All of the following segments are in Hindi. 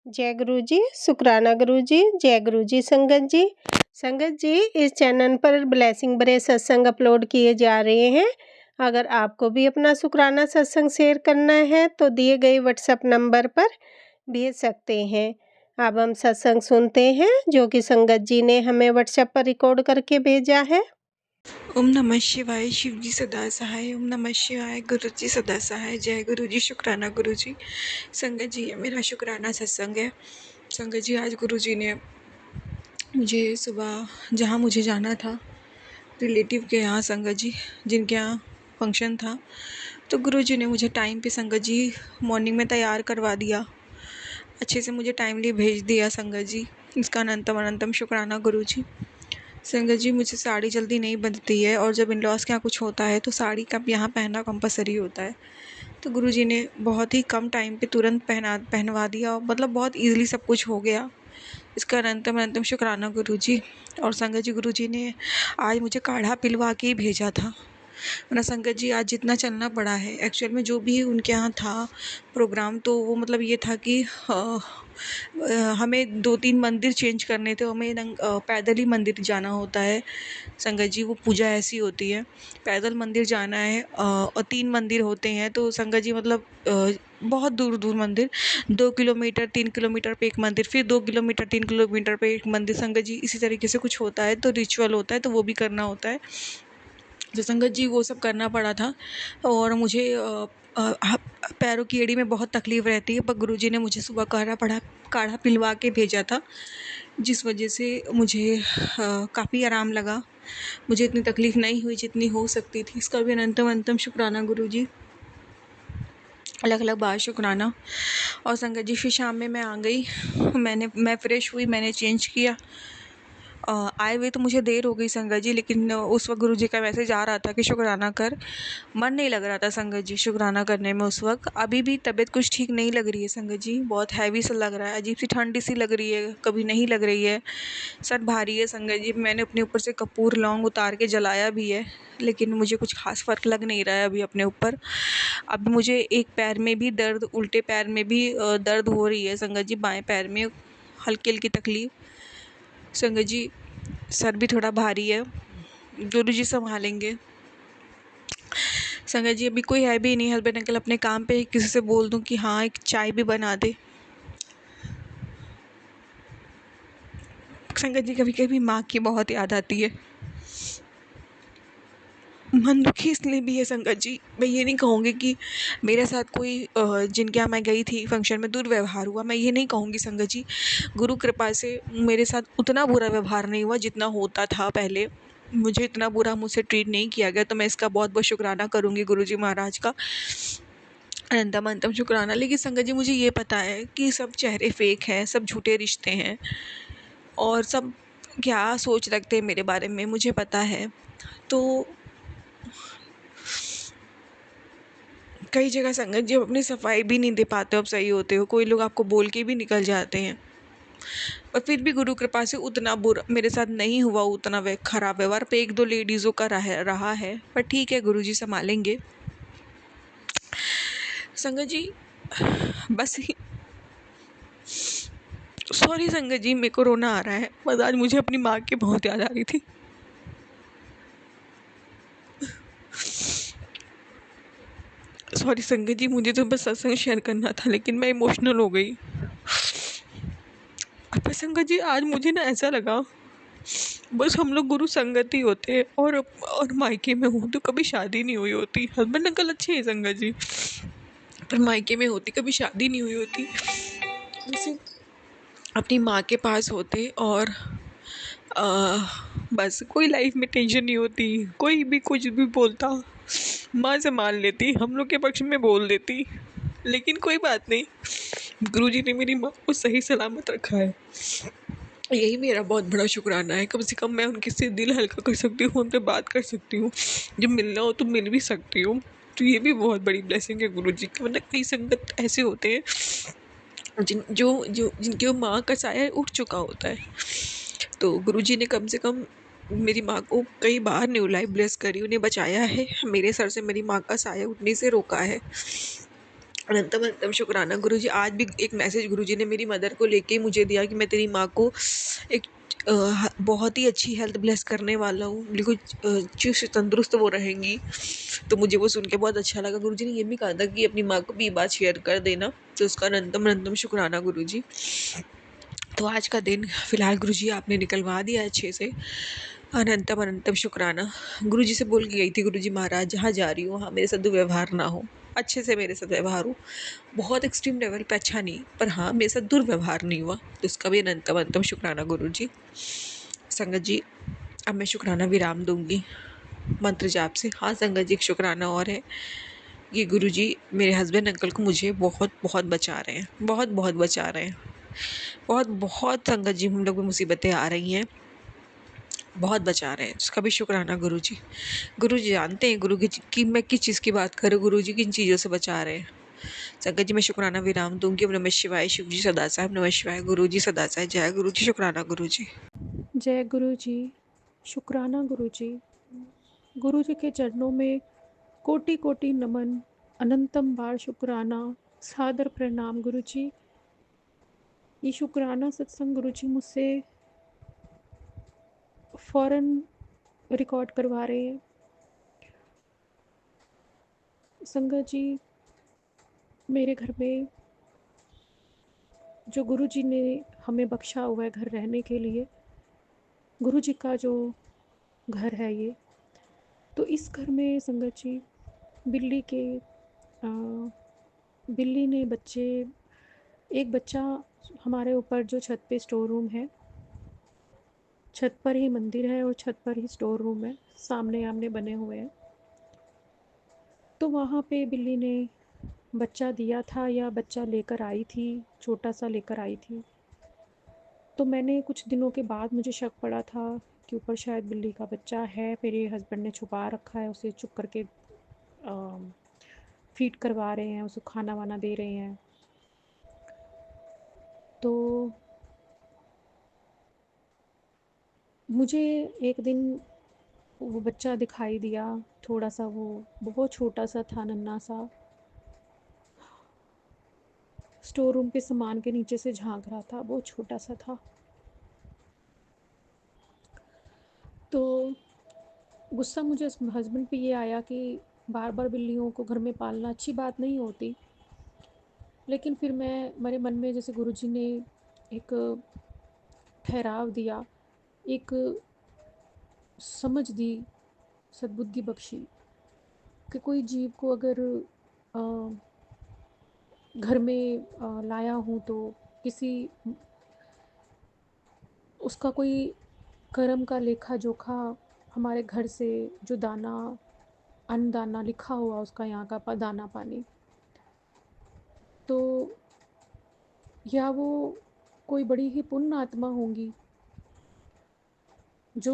जय गुरु जी, शुक्राना गुरु जी, जय गुरु जी संगत जी। संगत जी, इस चैनल पर ब्लेसिंग भरे सत्संग अपलोड किए जा रहे हैं। अगर आपको भी अपना शुक्राना सत्संग शेयर करना है तो दिए गए व्हाट्सएप नंबर पर भेज सकते हैं। अब हम सत्संग सुनते हैं जो कि संगत जी ने हमें व्हाट्सएप पर रिकॉर्ड करके भेजा है। ओम नमः शिवाय। शिव जी सदा सहाय। ओम नमः शिवाय। गुरु जी सदा सहाय। जय गुरु जी। शुक्राना गुरु जी। संगत जी, ये मेरा शुक्राना सत्संग है। संगत जी, आज गुरु जी ने मुझे सुबह जहाँ मुझे जाना था, रिलेटिव के यहाँ, संगत जी जिनके यहाँ फंक्शन था, तो गुरु जी ने मुझे टाइम पे संगत जी मॉर्निंग में तैयार करवा दिया, अच्छे से मुझे टाइमली भेज दिया संगत जी। इसका अनंतम अनंतम शुक्राना गुरु जी। संगत जी, मुझे साड़ी जल्दी नहीं बनती है और जब इन लॉज के यहाँ कुछ होता है तो साड़ी का यहाँ पहनना कंपलसरी होता है। तो गुरुजी ने बहुत ही कम टाइम पे तुरंत पहनवा दिया, मतलब बहुत इजीली सब कुछ हो गया। इसका अनंतम अनंतम शुक्राना गुरुजी। और संगत जी, गुरुजी ने आज मुझे काढ़ा पिलवा के ही भेजा था। वरना संगत जी आज जितना चलना पड़ा है, एक्चुअल में जो भी उनके यहाँ था प्रोग्राम, तो वो मतलब ये था कि हमें 2-3 मंदिर चेंज करने थे। हमें पैदल ही मंदिर जाना होता है संगत जी। वो पूजा ऐसी होती है, पैदल मंदिर जाना है और 3 मंदिर होते हैं। तो संगत जी मतलब बहुत दूर दूर मंदिर, 2 किलोमीटर 3 किलोमीटर पे एक मंदिर, फिर 2 किलोमीटर 3 किलोमीटर पे एक मंदिर। संगत जी इसी तरीके से कुछ होता है, तो रिचुअल होता है, तो वो भी करना होता है। तो संगत जी वो सब करना पड़ा था। और मुझे पैरों की एड़ी में बहुत तकलीफ़ रहती है, पर गुरुजी ने मुझे सुबह काढ़ा पिलवा के भेजा था, जिस वजह से मुझे काफ़ी आराम लगा। मुझे इतनी तकलीफ़ नहीं हुई जितनी हो सकती थी। इसका भी अनंतम अनंतम शुक्राना गुरुजी। अलग अलग बार शुक्राना। और संगत जी फिर शाम में मैं आ गई, मैं फ़्रेश हुई, मैंने चेंज किया। आए हुए तो मुझे देर हो गई संगत जी, लेकिन उस वक्त गुरुजी का मैसेज आ रहा था कि शुक्राना कर। मन नहीं लग रहा था संगत जी शुक्राना करने में उस वक्त। अभी भी तबीयत कुछ ठीक नहीं लग रही है संगत जी, बहुत हैवी सा लग रहा है, अजीब सी ठंडी सी लग रही है, कभी नहीं लग रही है, सर भारी है संगत जी। मैंने अपने ऊपर से कपूर लौंग उतार के जलाया भी है, लेकिन मुझे कुछ खास फ़र्क लग नहीं रहा है अभी अपने ऊपर। अब मुझे एक पैर में भी दर्द, उल्टे पैर में भी दर्द हो रही है संगत जी, बाएं पैर में हल्की हल्की तकलीफ़ संगत जी। सर भी थोड़ा भारी है, गुरु जी संभालेंगे संगत जी। अभी कोई है भी नहीं, हस्बैंड अंकल अपने काम पे, किसी से बोल दूं कि हाँ एक चाय भी बना दे। संगत जी कभी कभी माँ की बहुत याद आती है। मन दुखी इसलिए भी है संगत जी, मैं ये नहीं कहूँगी कि मेरे साथ कोई जिनके यहाँ मैं गई थी फंक्शन में दुर्व्यवहार हुआ, मैं ये नहीं कहूँगी संगत जी। गुरु कृपा से मेरे साथ उतना बुरा व्यवहार नहीं हुआ जितना होता था पहले। मुझे इतना बुरा मुझसे ट्रीट नहीं किया गया, तो मैं इसका बहुत बहुत शुक्राना करूँगी गुरुजी महाराज का, अनंतम अनंतम शुक्राना। लेकिन संगत जी मुझे ये पता है कि सब चेहरे फेक हैं, सब झूठे रिश्ते हैं, और सब क्या सोच रखते हैं मेरे बारे में मुझे पता है। तो कई जगह संगत जी अपनी सफाई भी नहीं दे पाते हो, अब सही होते हो, कोई लोग आपको बोल के भी निकल जाते हैं। पर फिर भी गुरु कृपा से उतना बुरा मेरे साथ नहीं हुआ, उतना खराब व्यवहार पे 1-2 लेडीज़ों का रहा है, पर ठीक है गुरु जी संभालेंगे संगत जी। बस ही सॉरी संगत जी, मेरे को रोना आ रहा है, बस आज मुझे अपनी माँ की बहुत याद आ रही थी। सॉरी संगत जी, मुझे तो बस सत्संग शेयर करना था, लेकिन मैं इमोशनल हो गई। अब संगत जी आज मुझे ना ऐसा लगा, बस हम लोग गुरु संगत ही होते हैं, और मायके में हूँ तो कभी शादी नहीं हुई होती। हस्बैंड अंकल अच्छे हैं संगत जी, पर मायके में होती कभी शादी नहीं हुई होती। जैसे अपनी माँ के पास होते, और बस कोई लाइफ में टेंशन नहीं होती, कोई भी कुछ भी बोलता माँ से मान लेती, हम लोग के पक्ष में बोल देती। लेकिन कोई बात नहीं, गुरुजी ने मेरी माँ को सही सलामत रखा है, यही मेरा बहुत बड़ा शुक्राना है। कम से कम मैं उनके से दिल हल्का कर सकती हूँ, उनसे बात कर सकती हूँ, जब मिलना हो तो मिल भी सकती हूँ। तो ये भी बहुत बड़ी ब्लेसिंग है गुरुजी की। वरना कई संगत ऐसे होते हैं जिनके माँ का साया उठ चुका होता है। तो गुरुजी ने कम से कम मेरी माँ को कई बार न्यू लाइफ ब्लेस करी, उन्हें बचाया है, मेरे सर से मेरी माँ का साया उठने से रोका है। अनंतम अनंतम शुक्राना गुरुजी। आज भी एक मैसेज गुरुजी ने मेरी मदर को लेके मुझे दिया कि मैं तेरी माँ को एक बहुत ही अच्छी हेल्थ ब्लेस करने वाला हूँ, बिल्कुल चुस्त तंदुरुस्त वो रहेंगी। तो मुझे वो सुन के बहुत अच्छा लगा। गुरुजी ने ये भी कहा था कि अपनी माँ को भी ये बात शेयर कर देना, तो उसका अनंतम अनंतम शुक्राना गुरुजी। तो आज का दिन फिलहाल गुरुजी आपने निकलवा दिया अच्छे से, अनंतम अनंतम शुक्राना। गुरुजी से बोल के गई थी, गुरुजी महाराज जहाँ जा रही हूँ हाँ मेरे साथ दुर्व्यवहार ना हो, अच्छे से मेरे साथ व्यवहार हो, बहुत एक्सट्रीम लेवल पे अच्छा नहीं, पर हाँ मेरे साथ दुर्व्यवहार नहीं हुआ, तो उसका भी अनंतम अनंतम शुक्राना गुरुजी। संगत जी, अब मैं शुक्राना विराम दूंगी मंत्र जाप से। हाँ संगत जी, एक शुक्राना और है, ये गुरुजी मेरे हस्बैंड अंकल को मुझे बहुत बहुत बचा रहे हैं, बहुत बहुत बचा रहे हैं, बहुत बहुत संगत जी हम लोग में मुसीबतें आ रही हैं, बहुत बचा रहे हैं, उसका भी शुक्राना गुरुजी। गुरुजी जानते हैं गुरु की मैं किस चीज़ की बात करूँ, गुरुजी किन चीज़ों से बचा रहे हैं। संगत जी मैं शुक्राना विराम दूंगी। नमः शिवाय, शिव जी सदा साहब, नमः शिवाय, गुरु जी सदा साहब, जय गुरु जी, शुक्राना गुरु जी। जय गुरु जी। शुक्राना गुरु जी। गुरु जी के चरणों में कोटि कोटि नमन, अनंतम बार शुक्राना, सादर प्रणाम गुरु जी। ये शुक्राना सत्संग गुरु जी मुझसे फ़ौरन रिकॉर्ड करवा रहे हैं। संगत जी, मेरे घर में जो गुरु जी ने हमें बख्शा हुआ है घर रहने के लिए, गुरु जी का जो घर है ये, तो इस घर में संगत जी बिल्ली के बिल्ली ने बच्चे, एक बच्चा हमारे ऊपर जो छत पे स्टोर रूम है, छत पर ही मंदिर है और छत पर ही स्टोर रूम है, सामने आमने बने हुए हैं। तो वहाँ पे बिल्ली ने बच्चा दिया था या बच्चा लेकर आई थी, छोटा सा लेकर आई थी। तो मैंने कुछ दिनों के बाद मुझे शक पड़ा था कि ऊपर शायद बिल्ली का बच्चा है, मेरे हस्बैंड ने छुपा रखा है, उसे चुप करके फीड करवा रहे हैं, उसे खाना वाना दे रहे हैं। तो मुझे एक दिन वो बच्चा दिखाई दिया, थोड़ा सा, वो बहुत छोटा सा था, नन्हा सा, स्टोर रूम के सामान के नीचे से झांक रहा था, बहुत छोटा सा था। तो गुस्सा मुझे हस्बैंड पे ये आया कि बार बार बिल्लियों को घर में पालना अच्छी बात नहीं होती। लेकिन फिर मैं, मेरे मन में जैसे गुरुजी ने एक ठहराव दिया, एक समझ दी, सद्बुद्धि बख्शी कि कोई जीव को अगर अ, घर में लाया हूँ तो किसी, उसका कोई कर्म का लेखा जोखा हमारे घर से जो दाना, अन्न दाना लिखा हुआ उसका, यहाँ का दाना पानी, तो या वो कोई बड़ी ही पुण्य आत्मा होंगी जो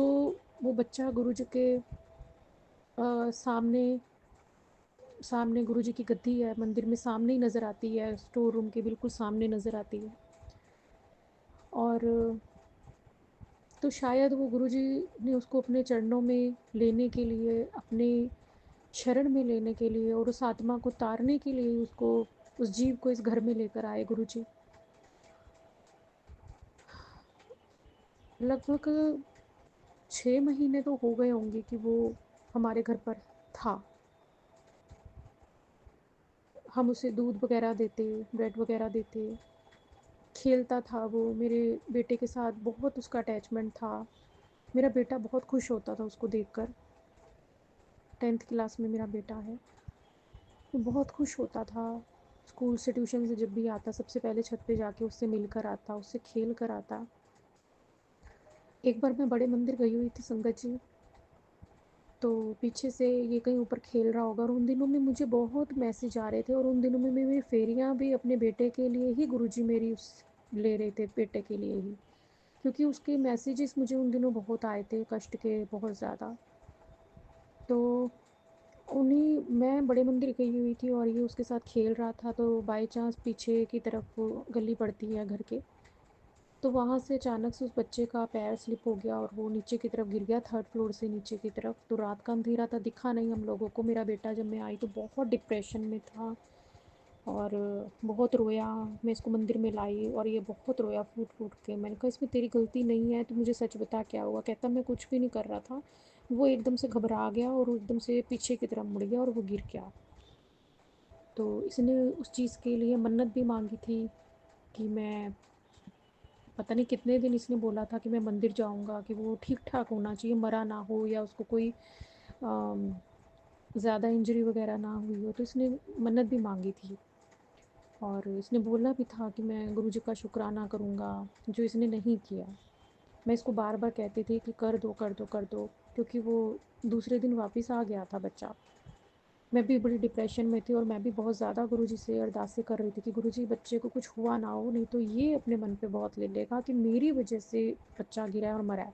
वो बच्चा गुरु जी के सामने, सामने गुरु जी की गद्दी है मंदिर में, सामने ही नज़र आती है, स्टोर रूम के बिल्कुल सामने नज़र आती है। और तो शायद वो गुरु जी ने उसको अपने चरणों में लेने के लिए, अपने शरण में लेने के लिए और उस आत्मा को तारने के लिए उसको, उस जीव को इस घर में लेकर आए गुरु जी। लगभग 6 महीने तो हो गए होंगे कि वो हमारे घर पर था। हम उसे दूध वगैरह देते, ब्रेड वगैरह देते, खेलता था वो, मेरे बेटे के साथ बहुत उसका अटैचमेंट था। मेरा बेटा बहुत खुश होता था उसको देखकर, 10th क्लास में मेरा बेटा है, वो बहुत खुश होता था। स्कूल से, ट्यूशन से जब भी आता, सबसे पहले छत पे जाके उससे मिलकर आता, उससे खेल कर आता। एक बार मैं बड़े मंदिर गई हुई थी संगत जी, तो पीछे से ये कहीं ऊपर खेल रहा होगा, और उन दिनों में मुझे बहुत मैसेज आ रहे थे, और उन दिनों में मेरी फेरियाँ भी अपने बेटे के लिए ही गुरुजी मेरी उस ले रहे थे, बेटे के लिए ही, क्योंकि उसके मैसेजेस मुझे उन दिनों बहुत आए थे, कष्ट के बहुत ज़्यादा। तो उन्हीं, मैं बड़े मंदिर गई हुई थी और ये उसके साथ खेल रहा था, तो बाय चांस पीछे की तरफ वो गली पड़ती है घर के, तो वहाँ से अचानक से उस बच्चे का पैर स्लिप हो गया और वो नीचे की तरफ गिर गया, 3rd फ्लोर से नीचे की तरफ। तो रात का अंधेरा था, दिखा नहीं हम लोगों को। मेरा बेटा जब मैं आई तो बहुत डिप्रेशन में था, और बहुत रोया। मैं इसको मंदिर में लाई और ये बहुत रोया फूट-फूट के। मैंने कहा इसमें तेरी गलती नहीं है, तू मुझे सच बता क्या हुआ? कहता मैं कुछ भी नहीं कर रहा था। वो एकदम से घबरा गया और एकदम से पीछे की तरफ मुड़ गया और वो गिर गया। तो इसने उस चीज़ के लिए मन्नत भी माँगी थी कि मैं पता नहीं कितने दिन इसने बोला था कि मैं मंदिर जाऊँगा, कि वो ठीक-ठाक होना चाहिए, मरा ना हो या उसको कोई अम, ज़्यादा इंजरी वग़ैरह ना हुई हो। तो इसने मन्नत भी माँगी थी और इसने बोला भी था कि मैं गुरुजी का शुक्राना करूँगा, जो इसने नहीं किया। मैं इसको बार-बार कहती थी कि कर दो, कर दो, कर दो, क्योंकि वो दूसरे दिन वापस आ गया था बच्चा। मैं भी बड़ी डिप्रेशन में थी और मैं भी बहुत ज़्यादा गुरुजी से अरदासें कर रही थी कि गुरुजी बच्चे को कुछ हुआ ना हो, नहीं तो ये अपने मन पे बहुत ले लेगा कि मेरी वज़ह से बच्चा गिरा है और मरा है।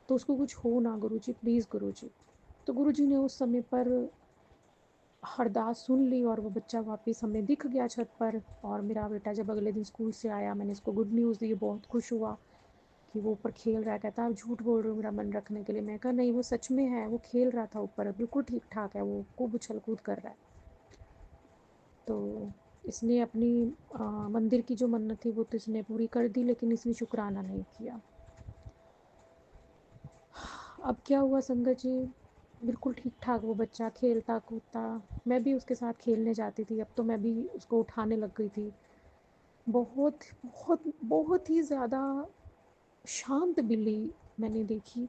तो उसको कुछ हो ना गुरुजी, प्लीज़ गुरुजी। तो गुरुजी ने उस समय पर अरदास सुन ली और वो बच्चा वापस हमें दिख गया छत पर। और मेरा बेटा जब अगले दिन स्कूल से आया, मैंने इसको गुड न्यूज़ दी, बहुत खुश हुआ कि वो ऊपर खेल रहा है। कहता आप झूठ बोल रहे हो मेरा मन रखने के लिए। मैं कहा नहीं, वो सच में है, वो खेल रहा था ऊपर, बिल्कुल ठीक-ठाक है, वो खूब उछल-कूद कर रहा है। तो इसने अपनी मंदिर की जो मन्नत थी वो तो इसने पूरी कर दी, लेकिन इसने शुक्राना नहीं किया। अब क्या हुआ संगत जी, बिल्कुल ठीक-ठाक वो बच्चा खेलता-कूदता, मैं भी उसके साथ खेलने जाती थी, अब तो मैं भी उसको उठाने लग गई थी। बहुत, बहुत, बहुत ही ज़्यादा शांत बिल्ली मैंने देखी,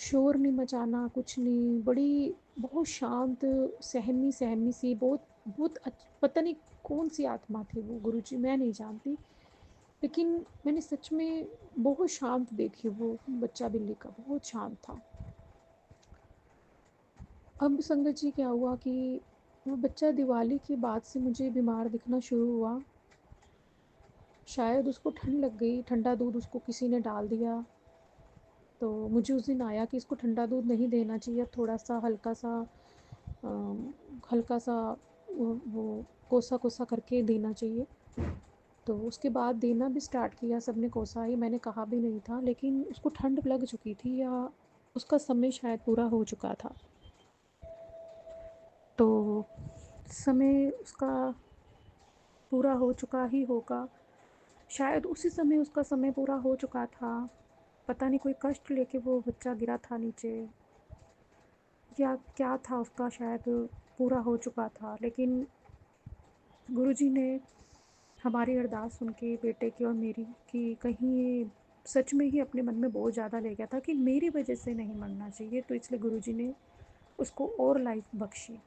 शोर नहीं मचाना, कुछ नहीं, बड़ी बहुत शांत, सहमी-सहमी सी, बहुत बहुत पता नहीं कौन-सी आत्मा थी वो गुरुजी, मैं नहीं जानती। लेकिन मैंने सच में बहुत शांत देखी वो बच्चा बिल्ली का, बहुत शांत था। अब संगत जी क्या हुआ कि वो बच्चा दिवाली के बाद से मुझे बीमार दिखना शुरू हुआ। शायद उसको ठंड लग गई, ठंडा दूध उसको किसी ने डाल दिया। तो मुझे उस दिन आया कि इसको ठंडा दूध नहीं देना चाहिए, थोड़ा-सा हल्का-सा हल्का-सा वो कोसा-कोसा करके देना चाहिए। तो उसके बाद देना भी स्टार्ट किया, सबने कोसा ही, मैंने कहा भी नहीं था, लेकिन उसको ठंड लग चुकी थी या उसका समय शायद पूरा हो चुका था। तो समय उसका पूरा हो चुका ही होगा, शायद उसी समय उसका समय पूरा हो चुका था। पता नहीं कोई कष्ट लेके वो बच्चा गिरा था नीचे या क्या था उसका, शायद पूरा हो चुका था। लेकिन गुरुजी ने हमारी अरदास सुन के बेटे की और मेरी, कि कहीं ये सच में ही अपने मन में बहुत ज़्यादा ले गया था कि मेरी वजह से नहीं मरना चाहिए, तो इसलिए गुरुजी ने उसको और लाइफ बख्शी।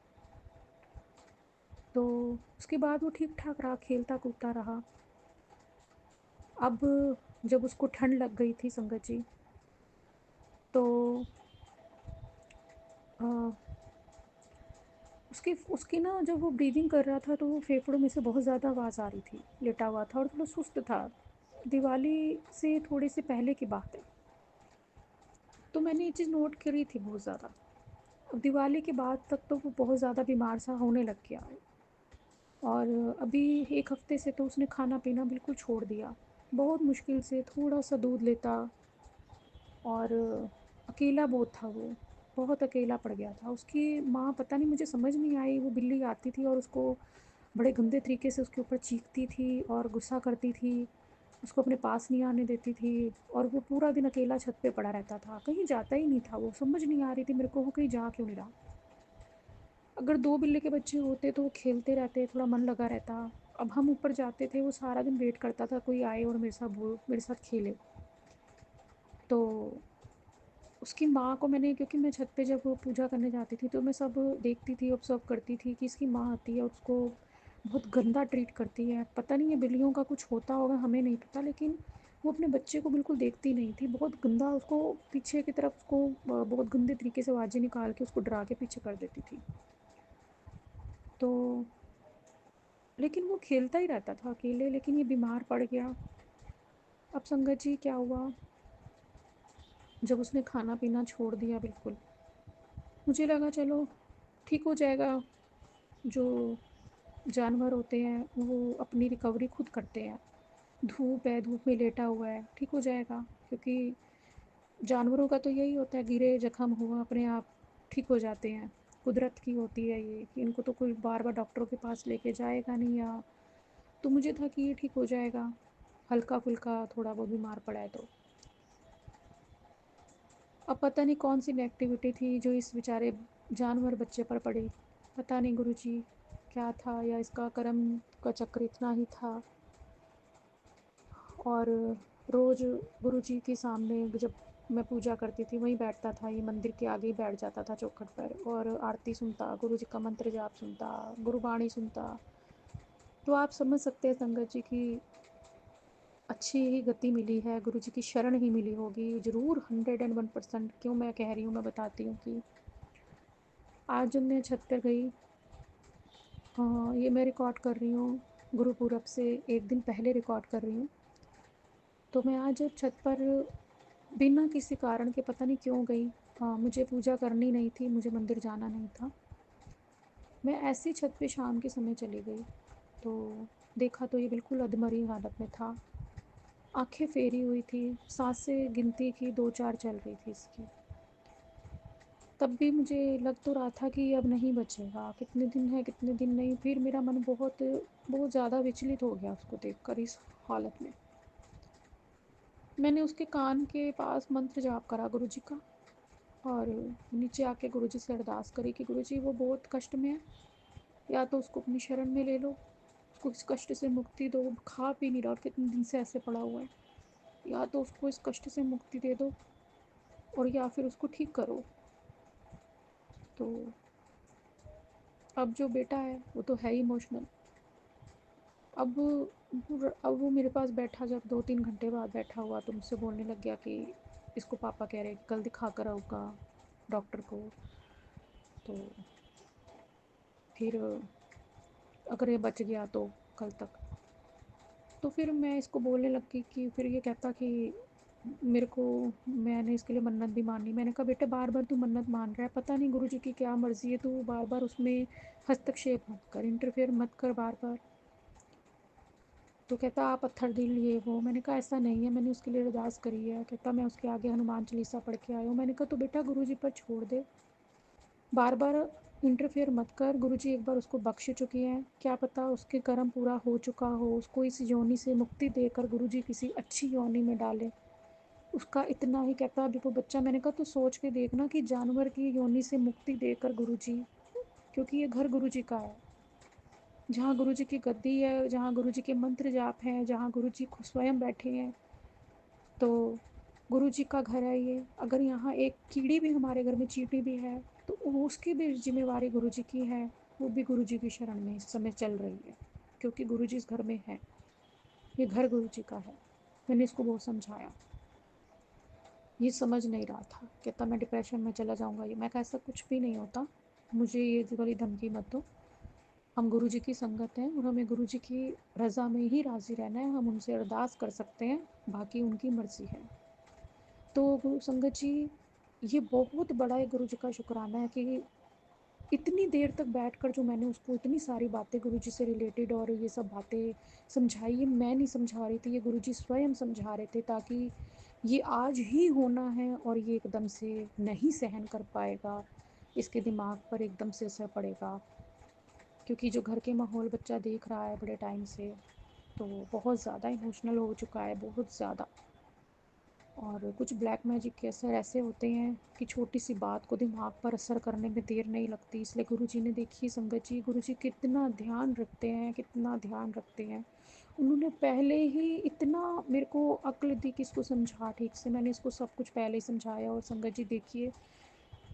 तो उसके बाद वो ठीक-ठाक रहा, खेलता-कूदता रहा। अब जब उसको ठंड लग गई थी संगत जी, तो अ, उसकी उसकी ना जब वो ब्रीदिंग कर रहा था तो वो फेफड़ों में से बहुत ज़्यादा आवाज़ आ रही थी। लेटा हुआ था और थोड़ा सुस्त था। दिवाली से थोड़े से पहले की बात है। तो मैंने ये चीज़ नोट करी थी बहुत ज़्यादा। अब दिवाली के बाद तक तो वो बहुत ज़्यादा बीमार सा होने लग गया और अभी 1 हफ़्ते से तो उसने खाना-पीना बिल्कुल छोड़ दिया। बहुत मुश्किल से थोड़ा-सा दूध लेता और अकेला बहुत था वो, बहुत अकेला पड़ गया था। उसकी माँ पता नहीं, मुझे समझ नहीं आई, वो बिल्ली आती थी और उसको बड़े गंदे तरीके से उसके ऊपर चीखती थी और गुस्सा करती थी, उसको अपने पास नहीं आने देती थी और वो पूरा दिन अकेला छत पे पड़ा रहता था, कहीं जाता ही नहीं था वो। समझ नहीं आ रही थी मेरे को वो कहीं जा क्यों नहीं रहा। अगर 2 बिल्ली के बच्चे होते तो वो खेलते रहते, थोड़ा मन लगा रहता। अब हम ऊपर जाते थे, वो सारा दिन वेट करता था कोई आए और मेरे साथ खेले। तो उसकी माँ को मैंने, क्योंकि मैं छत पे जब पूजा करने जाती थी तो मैं सब देखती थी, ऑब्ज़र्व करती थी कि इसकी माँ आती है, उसको बहुत गंदा ट्रीट करती है। पता नहीं ये बिल्लियों का कुछ होता होगा, हमें नहीं पता, लेकिन वो अपने बच्चे को बिल्कुल देखती नहीं थी। बहुत गंदा उसको पीछे की तरफ उसको बहुत गंदे तरीके से आवाज़ें निकाल के उसको डरा के पीछे कर देती थी। तो लेकिन वो खेलता ही रहता था अकेले, लेकिन ये बीमार पड़ गया। अब संगत जी क्या हुआ, जब उसने खाना-पीना छोड़ दिया बिल्कुल, मुझे लगा चलो ठीक हो जाएगा। जो जानवर होते हैं वो अपनी रिकवरी खुद करते हैं। धूप है, धूप में लेटा हुआ है, ठीक हो जाएगा, क्योंकि जानवरों का तो यही होता है, गिरे, ज़ख्म हुआ, अपने आप ठीक हो जाते हैं। कुदरत की होती है ये, कि इनको तो कोई बार-बार डॉक्टरों के पास लेके जाएगा नहीं, या तो मुझे था कि ये ठीक हो जाएगा, हल्का-फुल्का थोड़ा बहुत बीमार पड़ा है तो। अब पता नहीं कौन-सी नेगेटिविटी थी जो इस बेचारे जानवर बच्चे पर पड़ी। पता नहीं गुरुजी क्या था, या इसका कर्म का चक्र इतना ही था। और रोज़ गुरुजी के सामने जब मैं पूजा करती थी, वहीं बैठता था, ये मंदिर के आगे ही बैठ जाता था चौखट पर, और आरती सुनता, गुरुजी का मंत्र जाप सुनता, गुरुबाणी सुनता। तो आप समझ सकते हैं संगत जी कि अच्छी ही गति मिली है, गुरुजी की शरण ही मिली होगी ज़रूर। 101% क्यों मैं कह रही हूँ, मैं बताती हूँ कि आज जब मैं छत पर गई, ये मैं रिकॉर्ड कर रही हूँ गुरुपुरब से 1 दिन पहले रिकॉर्ड कर रही हूँ। तो मैं आज जब छत पर बिना किसी कारण के, पता नहीं क्यों गई, मुझे पूजा करनी नहीं थी, मुझे मंदिर जाना नहीं था। मैं ऐसी छत पे शाम के समय चली गई, तो देखा तो ये बिल्कुल अधमरी हालत में था। आँखें फेरी हुई थी, साँसें गिनती की 2-4 चल रही थी इसकी। तब भी मुझे लग तो रहा था कि अब नहीं बचेगा, कितने दिन है, कितने दिन नहीं। फिर मेरा मन बहुत बहुत ज़्यादा विचलित हो गया उसको देखकर इस हालत में। मैंने उसके कान के पास मंत्र जाप करा गुरुजी का, और नीचे आके गुरुजी से अरदास करी कि गुरुजी वो बहुत कष्ट में है, या तो उसको अपनी शरण में ले लो, उसको इस कष्ट से मुक्ति दो, खा पी नहीं रहा और कितने दिन से ऐसे पड़ा हुआ है, या तो उसको इस कष्ट से मुक्ति दे दो, और या फिर उसको ठीक करो। तो अब जो बेटा है वो तो है ही इमोशनल। अब अब वो मेरे पास बैठा, जब 2-3 घंटे बाद बैठा हुआ, तो मुझसे बोलने लग गया कि इसको पापा कह रहे हैं कि कल दिखा कर आऊँगा डॉक्टर को, तो फिर अगर ये बच गया तो कल तक। तो फिर मैं इसको बोलने लगी कि फिर ये कहता कि मेरे को, मैंने इसके लिए मन्नत भी मानी। मैंने कहा बेटा बार-बार तू मन्नत मान रहा है, पता नहीं गुरुजी की क्या मर्ज़ी है, तू बार-बार उसमें हस्तक्षेप मत कर, इंटरफेयर मत कर बार-बार। तो कहता आप पत्थर दिल ये वो। मैंने कहा ऐसा नहीं है, मैंने उसके लिए अरदास करी है। कहता मैं उसके आगे हनुमान चालीसा पढ़ के आया हूँ। मैंने कहा तो बेटा गुरुजी पर छोड़ दे, बार-बार इंटरफेयर मत कर, गुरुजी एक बार उसको बख्श चुके हैं, क्या पता उसके कर्म पूरा हो चुका हो, उसको इस योनि से मुक्ति देकर गुरुजी किसी अच्छी योनि में डालें। उसका इतना ही कहता अभी वो बच्चा। मैंने कहा तो सोच के देखना कि जानवर की योनि से मुक्ति देकर गुरुजी, क्योंकि ये घर गुरुजी का है, जहाँ गुरुजी की गद्दी है, जहाँ गुरुजी के मंत्र जाप हैं, जहाँ गुरुजी खुद स्वयं बैठे हैं, तो गुरुजी का घर है ये। अगर यहाँ एक कीड़ी भी, हमारे घर में चींटी भी है, तो उसकी भी ज़िम्मेवारी गुरुजी की है, वो भी गुरुजी की शरण में इस समय चल रही है, क्योंकि गुरुजी इस घर में हैं, ये घर गुरुजी का है। मैंने इसको बहुत समझाया, ये समझ नहीं रहा था। कहता मैं डिप्रेशन में चला जाऊँगा ये। मैं कहा ऐसा कुछ भी नहीं होता, मुझे ये वाली धमकी मत दो। हम गुरुजी की संगत हैं और हमें गुरुजी की रज़ा में ही राज़ी रहना है, हम उनसे अरदास कर सकते हैं, बाकी उनकी मर्ज़ी है। तो गुरु संगत जी, ये बहुत बड़ा एक गुरुजी का शुक्राना है कि इतनी देर तक बैठकर जो मैंने उसको इतनी सारी बातें गुरुजी से रिलेटेड और ये सब बातें समझाई, ये मैं नहीं समझा रही थी, ये गुरुजी स्वयं समझा रहे थे, ताकि ये आज ही होना है और ये एकदम से नहीं सहन कर पाएगा, इसके दिमाग पर एकदम से असर पड़ेगा। क्योंकि जो घर के माहौल बच्चा देख रहा है बड़े टाइम से, तो बहुत ज़्यादा इमोशनल हो चुका है, बहुत ज़्यादा। और कुछ ब्लैक मैजिक के असर ऐसे होते हैं कि छोटी सी बात को दिमाग पर असर करने में देर नहीं लगती। इसलिए गुरुजी ने, देखिए संगत जी, गुरुजी कितना ध्यान रखते हैं, कितना ध्यान रखते हैं। उन्होंने पहले ही इतना मेरे को अक्ल दी कि इसको समझा ठीक से। मैंने इसको सब कुछ पहले ही समझाया, और संगत जी देखिए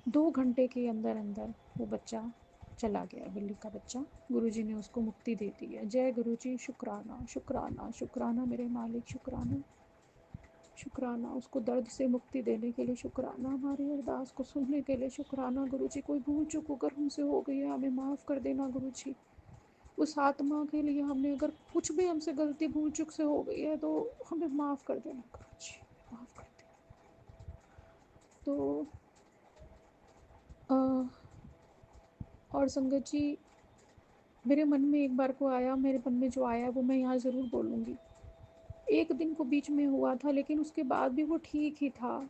2 घंटे के अंदर अंदर वो बच्चा चला गया, बिल्ली का बच्चा। गुरुजी ने उसको मुक्ति दे दी है। जय गुरुजी, शुक्राना शुक्राना शुक्राना मेरे मालिक, शुक्राना शुक्राना। उसको दर्द से मुक्ति देने के लिए शुक्राना, हमारी अरदास को सुनने के लिए शुक्राना। गुरुजी कोई भूल चूक अगर हमसे हो गई है, हमें माफ़ कर देना गुरुजी। उस आत्मा के लिए हमने अगर कुछ भी हमसे गलती भूल चूक से हो गई है, तो हमें माफ़ कर देना गुरुजी, माफ़ कर देना। तो अ, और संगत जी, मेरे मन में एक बार को आया, मेरे मन में जो आया वो मैं यहाँ ज़रूर बोलूँगी। 1 दिन को बीच में हुआ था, लेकिन उसके बाद भी वो ठीक ही था।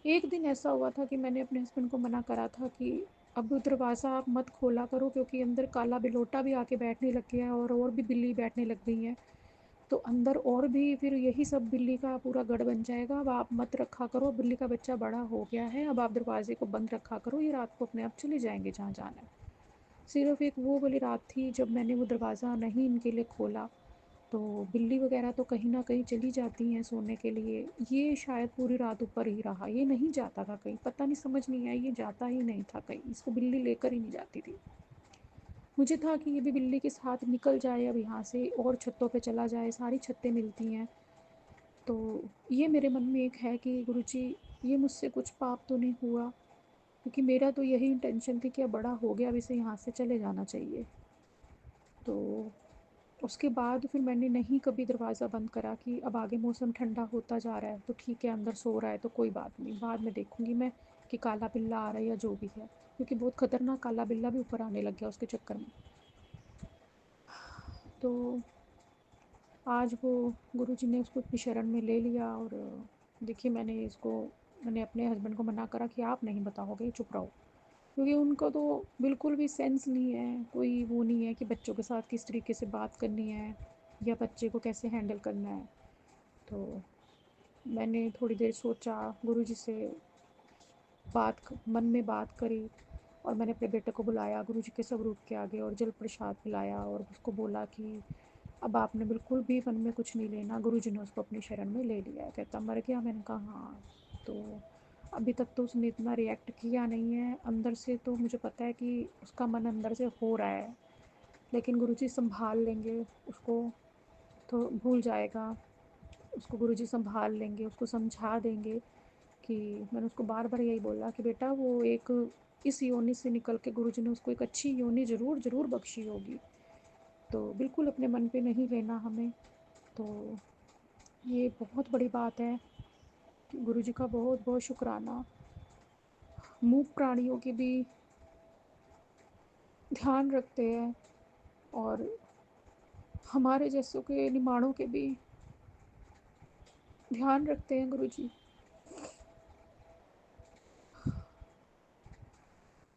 एक दिन ऐसा हुआ था कि मैंने अपने हस्बैंड को मना करा था कि अब दरवाज़ा आप मत खोला करो क्योंकि अंदर काला बिलोटा भी आके बैठने लग गया है और भी बिल्ली बैठने लग गई हैं। तो अंदर और भी फिर यही सब बिल्ली का पूरा गढ़ बन जाएगा। अब आप मत रखा करो, बिल्ली का बच्चा बड़ा हो गया है, अब आप दरवाज़े को बंद रखा करो, ये रात को अपने आप चले जाएँगे जहाँ जाना है। सिर्फ़ एक वो वाली रात थी जब मैंने वो दरवाज़ा नहीं इनके लिए खोला, तो बिल्ली वग़ैरह तो कहीं न कहीं चली जाती हैं सोने के लिए। ये शायद पूरी रात ऊपर ही रहा, ये नहीं जाता था कहीं, पता नहीं समझ नहीं आई, ये जाता ही नहीं था कहीं, इसको बिल्ली लेकर ही नहीं जाती थी। मुझे था कि ये भी बिल्ली के साथ निकल जाए अब यहाँ से और छतों पे चला जाए, सारी छतें मिलती हैं। तो ये मेरे मन में एक है कि गुरुजी ये मुझसे कुछ पाप तो नहीं हुआ, क्योंकि मेरा तो यही इंटेंशन थी कि अब बड़ा हो गया, अब इसे यहाँ से चले जाना चाहिए। तो उसके बाद फिर मैंने नहीं कभी दरवाज़ा बंद करा कि अब आगे मौसम ठंडा होता जा रहा है तो ठीक है, अंदर सो रहा है तो कोई बात नहीं, बाद में देखूँगी मैं कि काला बिल्ला आ रहा है या जो भी है, क्योंकि बहुत ख़तरनाक काला बिल्ला भी ऊपर आने लग गया उसके चक्कर में। तो आज वो गुरुजी ने उसको अपनी शरण में ले लिया और देखिए मैंने अपने हस्बैंड को मना करा कि आप नहीं बताओगे, चुप रहो, क्योंकि उनको तो बिल्कुल भी सेंस नहीं है, कोई वो नहीं है कि बच्चों के साथ किस तरीके से बात करनी है या बच्चे को कैसे हैंडल करना है। तो मैंने थोड़ी देर सोचा, गुरुजी से मन में बात करी और मैंने अपने बेटे को बुलाया गुरुजी के स्वरूप के आगे और जल प्रसाद पिलाया और उसको बोला कि अब आपने बिल्कुल भी मन में कुछ नहीं लेना, गुरुजी ने उसको अपनी शरण में ले लिया है। कहता मर गया? मैंने कहा हाँ। तो अभी तक तो उसने इतना रिएक्ट किया नहीं है, अंदर से तो मुझे पता है कि उसका मन अंदर से हो रहा है, लेकिन गुरुजी संभाल लेंगे उसको, तो भूल जाएगा, उसको गुरुजी संभाल लेंगे, उसको समझा देंगे कि मैंने उसको बार बार यही बोला कि बेटा वो एक इस योनि से निकल के गुरुजी ने उसको एक अच्छी योनि ज़रूर ज़रूर बख्शी होगी, तो बिल्कुल अपने मन पे नहीं लेना हमें। तो ये बहुत बड़ी बात है, गुरुजी का बहुत बहुत शुक्राना। मूक प्राणियों की भी ध्यान रखते हैं और हमारे जैसों के निमाणों के भी ध्यान रखते हैं गुरुजी।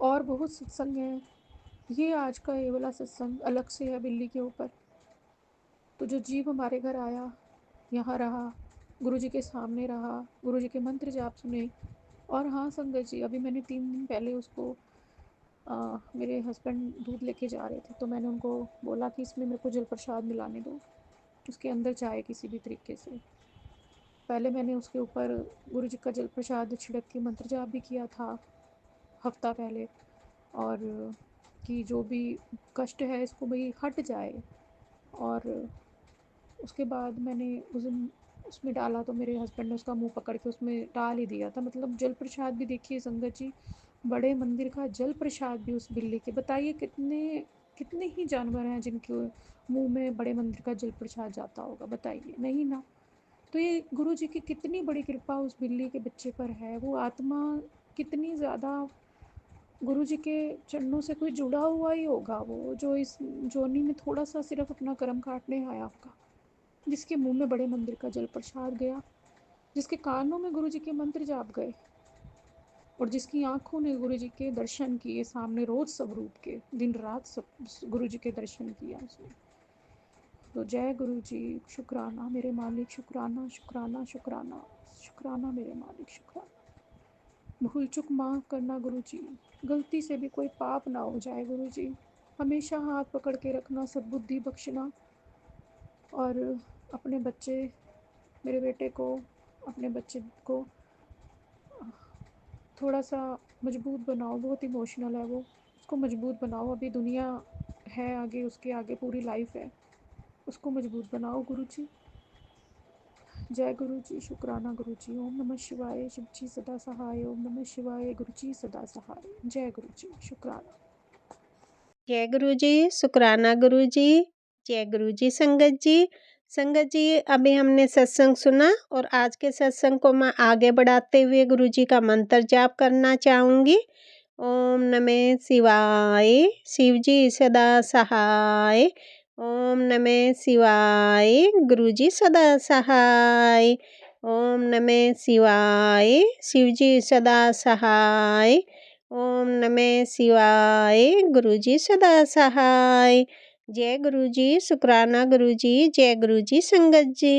और बहुत सत्संग है, ये आज का ये वाला सत्संग अलग से है बिल्ली के ऊपर। तो जो जीव हमारे घर आया, यहाँ रहा, गुरुजी के सामने रहा, गुरुजी के मंत्र जाप सुने। और हाँ संगत जी, अभी मैंने 3 दिन पहले उसको मेरे हस्बैंड दूध लेके जा रहे थे तो मैंने उनको बोला कि इसमें मेरे को जल प्रसाद मिलाने दो, उसके अंदर जाए किसी भी तरीके से। पहले मैंने उसके ऊपर गुरुजी का जल प्रसाद छिड़क के मंत्र जाप भी किया था हफ्ता पहले, और कि जो भी कष्ट है इसको भाई हट जाए। और उसके बाद मैंने उस दिन उसमें डाला तो मेरे हस्बैंड ने उसका मुंह पकड़ के उसमें डाल ही दिया था। मतलब जल प्रसाद भी देखिए संगत जी, बड़े मंदिर का जल प्रसाद भी उस बिल्ली के, बताइए कितने कितने ही जानवर हैं जिनके मुंह में बड़े मंदिर का जल प्रसाद जाता होगा, बताइए नहीं ना। तो ये गुरु जी की कितनी बड़ी कृपा उस बिल्ली के बच्चे पर है, वो आत्मा कितनी ज़्यादा गुरु जी के चरणों से कोई जुड़ा हुआ ही होगा, वो जो इस जोनी में थोड़ा सा सिर्फ अपना कर्म काटने आया होगा, जिसके मुंह में बड़े मंदिर का जल प्रसाद गया, जिसके कानों में गुरु जी के मंत्र जाप गए और जिसकी आंखों ने गुरु जी के दर्शन किए सामने रोज स्वरूप के, दिन रात सब गुरु जी के दर्शन किया उसने। तो जय गुरु जी, शुक्राना मेरे मालिक, शुक्राना शुक्राना शुक्राना शुक्राना मेरे मालिक, शुक्राना। भूल चुक माफ़ करना गुरु जी, गलती से भी कोई पाप ना हो जाए गुरु जी, हमेशा हाथ पकड़ के रखना, सद्बुद्धि बख्शना। और अपने बच्चे, मेरे बेटे को, अपने बच्चे को थोड़ा सा मजबूत बनाओ, बहुत इमोशनल है वो, उसको मजबूत बनाओ, अभी दुनिया है आगे, उसके आगे पूरी लाइफ है, उसको मजबूत बनाओ गुरु जी। जय गुरु जी, शुक्राना गुरु जी, ओम नमः शिवाय, शिव जी सदा सहाय, ओम नमः शिवाय, गुरु जी सदा सहाय, जय गुरु जी, शुक्राना। जय गुरु जी, शुक्राना गुरु जी, जय गुरु जी। संगत जी अभी हमने सत्संग सुना और आज के सत्संग को मैं आगे बढ़ाते हुए गुरु जी का मंत्र जाप करना चाहूँगी। ओम नमः शिवाय, शिव जी सदा सहाय, ओम नमः शिवाय, गुरु जी सदा सहाय, ओम नमः शिवाय, शिव जी सदा सहाय, ओम नमः शिवाय। गुरुजी सदा सहाय। जय गुरुजी, शुक्राना गुरुजी, जय गुरुजी संगत जी।